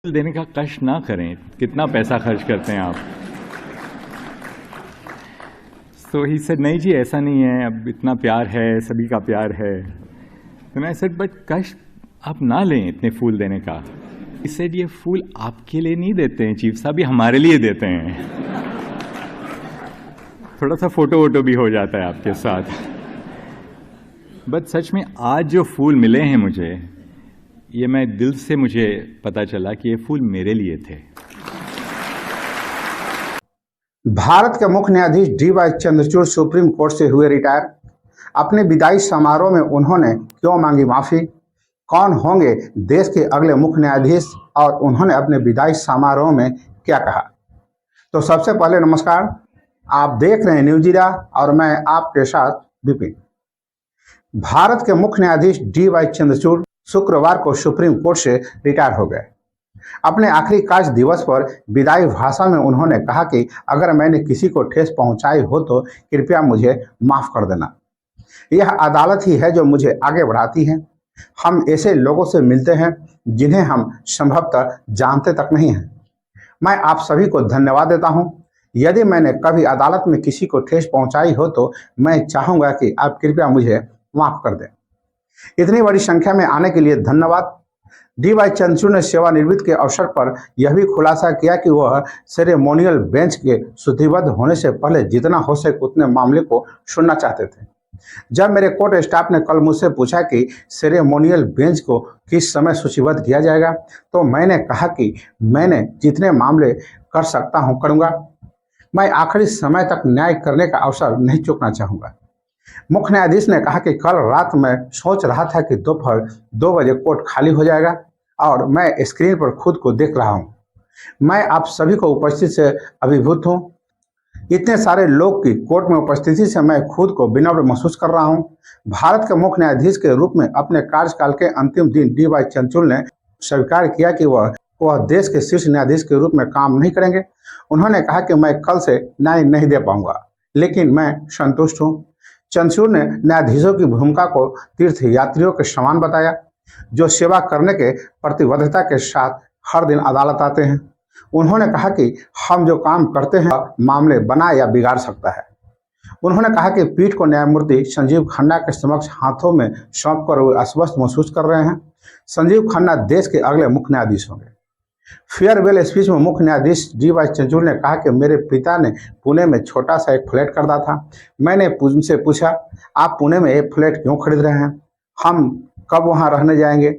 देने का कष्ट ना करें। कितना पैसा खर्च करते हैं आप। तो ही सेड नहीं जी ऐसा नहीं है, अब इतना प्यार है, सभी का प्यार है। तो मैं सेड बट कष्ट आप ना लें इतने फूल देने का। ही सेड ये फूल आपके लिए नहीं देते हैं चीफ साहब, ये हमारे लिए देते हैं। थोड़ा सा फोटो वोटो भी हो जाता है आपके साथ। बट सच में आज जो फूल मिले हैं मुझे, ये मैं दिल से मुझे पता चला कि ये फूल मेरे लिए थे। भारत के मुख्य न्यायाधीश डी.वाई. चंद्रचूड़ सुप्रीम कोर्ट से हुए रिटायर। अपने विदाई समारोह में उन्होंने क्यों मांगी माफी, कौन होंगे देश के अगले मुख्य न्यायाधीश और उन्होंने अपने विदाई समारोह में क्या कहा। तो सबसे पहले नमस्कार, आप देख रहे हैं न्यूज इंडिया और मैं आपके साथ विपिन। भारत के मुख्य न्यायाधीश डी.वाई. चंद्रचूड़ शुक्रवार को सुप्रीम कोर्ट से रिटायर हो गए। अपने आखिरी कार्य दिवस पर विदाई भाषण में उन्होंने कहा कि अगर मैंने किसी को ठेस पहुंचाई हो तो कृपया मुझे माफ कर देना। यह अदालत ही है जो मुझे आगे बढ़ाती है। हम ऐसे लोगों से मिलते हैं जिन्हें हम संभवतः जानते तक नहीं हैं। मैं आप सभी को धन्यवाद देता हूं। यदि मैंने कभी अदालत में किसी को ठेस पहुंचाई हो तो मैं चाहूंगा कि आप कृपया मुझे माफ कर दें। इतनी बड़ी संख्या में आने के लिए धन्यवाद। डी.वाई. चंद्रचूड़ ने सेवानिवृत्ति के अवसर पर यह भी खुलासा किया कि वह सेरेमोनियल बेंच के सूचीबद्ध होने से पहले जितना हो सके उतने मामले को सुनना चाहते थे। जब मेरे कोर्ट स्टाफ ने कल मुझसे पूछा कि सेरेमोनियल बेंच को किस समय सूचीबद्ध किया जाएगा, तो मैंने कहा कि मैंने जितने मामले कर सकता हूं करूंगा। मैं आखिरी समय तक न्याय करने का अवसर नहीं चूकना चाहूंगा। मुख्य न्यायाधीश ने कहा कि कल रात मैं सोच रहा था कि दोपहर 2 बजे कोर्ट खाली हो जाएगा और मैं स्क्रीन पर खुद को देख रहा हूं। मैं आप सभी को उपस्थित से अभिभूत हूं। इतने सारे लोग की कोर्ट में उपस्थिति से मैं खुद को विनम्र महसूस कर रहा हूं। भारत के मुख्य न्यायाधीश के रूप में अपने कार्यकाल के अंतिम दिन डी.वाई. चंद्रचूड़ ने स्वीकार किया कि वह देश के शीर्ष न्यायाधीश के रूप में काम नहीं करेंगे। उन्होंने कहा कि मैं कल से न्याय नहीं दे पाऊंगा, लेकिन मैं संतुष्ट हूँ। चंद्रचूड़ ने न्यायाधीशों की भूमिका को तीर्थ यात्रियों के समान बताया, जो सेवा करने के प्रतिबद्धता के साथ हर दिन अदालत आते हैं। उन्होंने कहा कि हम जो काम करते हैं मामले बना या बिगाड़ सकता है। उन्होंने कहा कि पीठ को न्यायमूर्ति संजीव खन्ना के समक्ष हाथों में सौंप कर वे अस्वस्थ महसूस कर रहे हैं। संजीव खन्ना देश के अगले मुख्य न्यायाधीश होंगे। फेयरवेल स्पीच में मुख्य न्यायाधीश डी.वाई. चंद्रचूड़ ने कहा कि मेरे पिता ने पुणे में छोटा सा एक फ्लैट खरीदा था। मैंने उनसे पूछा, आप पुणे में एक फ्लैट क्यों खरीद रहे हैं, हम कब वहां रहने जाएंगे।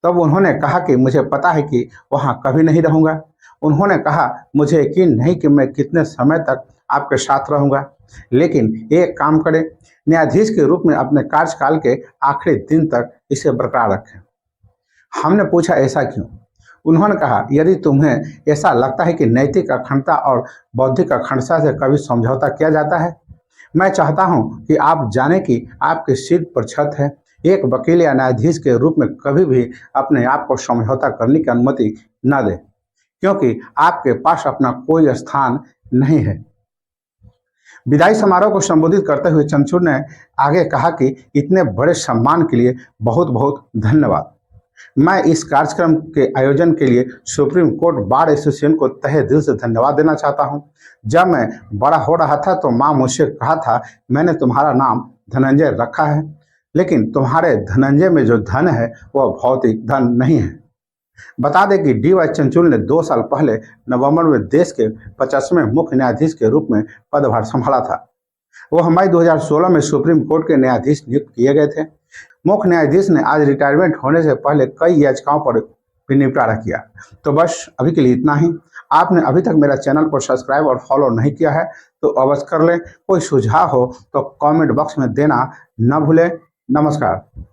तब उन्होंने कहा कि मुझे पता है कि वहां कभी नहीं रहूंगा। उन्होंने कहा, मुझे यकीन नहीं कि मैं कितने समय तक आपके साथ रहूंगा, लेकिन एक काम करें, न्यायाधीश के रूप में अपने कार्यकाल के आखिरी दिन तक इसे बरकरार रखें। हमने पूछा, ऐसा क्यों। उन्होंने कहा, यदि तुम्हें ऐसा लगता है कि नैतिक अखंडता और बौद्धिक अखंडता से कभी समझौता किया जाता है, मैं चाहता हूं कि आप जानें कि आपके सिर पर छत है। एक वकील या न्यायाधीश के रूप में कभी भी अपने आप को समझौता करने की अनुमति न दें, क्योंकि आपके पास अपना कोई स्थान नहीं है। विदाई समारोह को संबोधित करते हुए चंद्रचूड़ ने आगे कहा कि इतने बड़े सम्मान के लिए बहुत बहुत धन्यवाद। मैं इस कार्यक्रम के आयोजन के लिए सुप्रीम कोर्ट बार एसोसिएशन को तहे दिल से धन्यवाद देना चाहता हूं। जब मैं बड़ा हो रहा था तो माँ मुझसे कहा था, मैंने तुम्हारा नाम धनंजय रखा है, लेकिन तुम्हारे धनंजय में जो धन है वह भौतिक धन नहीं है। बता दें कि डी.वाई. चंद्रचूड़ ने 2 साल पहले नवंबर में देश के 50वें मुख्य न्यायाधीश के रूप में पदभार संभाला था। वह मई 2016 में सुप्रीम कोर्ट के न्यायाधीश नियुक्त किए गए थे। मुख्य न्यायाधीश ने आज रिटायरमेंट होने से पहले कई याचिकाओं पर भी निपटारा किया। तो बस अभी के लिए इतना ही। आपने अभी तक मेरा चैनल को सब्सक्राइब और फॉलो नहीं किया है तो अवश्य कर लें। कोई सुझाव हो तो कमेंट बॉक्स में देना न भूलें। नमस्कार।